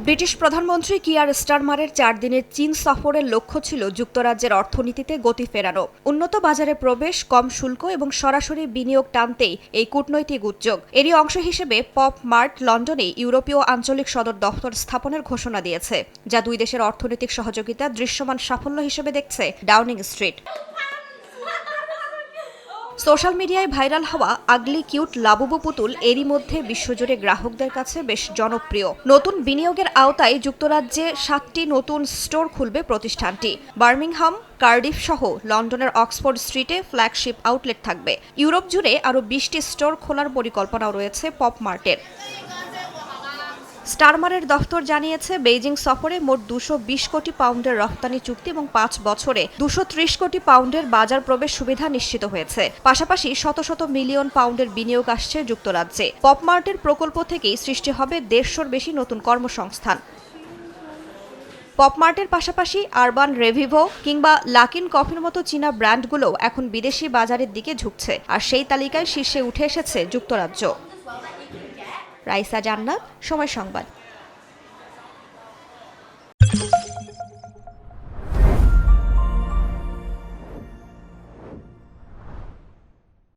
British প্রধানমন্ত্রী কিয়ার স্টারমারের 4 দিনের চীন সফরের লক্ষ্য ছিল যুক্তরাজ্যের অর্থনীতিতে গতি ফেরানো, উন্নত বাজারে প্রবেশ, কম শুল্ক এবং সরাসরি বিনিয়োগ টানতেই এই কূটনৈতিক উদ্যোগ। এরই অংশ হিসেবে পপ মার্ট লন্ডনে ইউরোপীয় আঞ্চলিক সদর দফতর স্থাপনের ঘোষণা দিয়েছে, যা দুই দেশের অর্থনৈতিক সহযোগিতা দৃশ্যমান সাফল্য হিসেবে দেখছে ডাউনিং স্ট্রিট। সোশ্যাল মিডিয়ায় ভাইরাল হওয়া আগলি কিউট লাবুবু পুতুল এরই মধ্যে বিশ্বজুড়ে গ্রাহকদের কাছে বেশ জনপ্রিয়। নতুন বিনিয়োগের আওতায় যুক্তরাজ্যে 7টি নতুন স্টোর খুলবে প্রতিষ্ঠানটি। বার্মিংহাম, কার্ডিফ সহ লন্ডনের অক্সফোর্ড স্ট্রিটে ফ্ল্যাগশিপ আউটলেট থাকবে। ইউরোপ জুড়ে আরও 20টি স্টোর খোলার পরিকল্পনাও রয়েছে পপ মার্টের। স্টারমারের দফতর জানিয়েছে, বেইজিং সফরে মোট 220 কোটি পাউন্ডের রপ্তানি চুক্তি এবং 5 বছরে 230 কোটি পাউন্ডের বাজার প্রবেশ সুবিধা নিশ্চিত হয়েছে। পাশাপাশি শত শত মিলিয়ন পাউন্ডের বিনিয়োগ আসছে যুক্তরাজ্যে। পপ মার্টের প্রকল্প থেকেই সৃষ্টি হবে 150-র বেশি নতুন কর্মসংস্থান। পপ মার্টের পাশাপাশি আরবান রেভিভো কিংবা লাকিন কফির মতো চীনা ব্র্যান্ডগুলোও এখন বিদেশি বাজারের দিকে ঝুঁকছে, আর সেই তালিকায় শীর্ষে উঠে এসেছে যুক্তরাজ্য। রাইসা জান্নাত, সময় সংবাদ।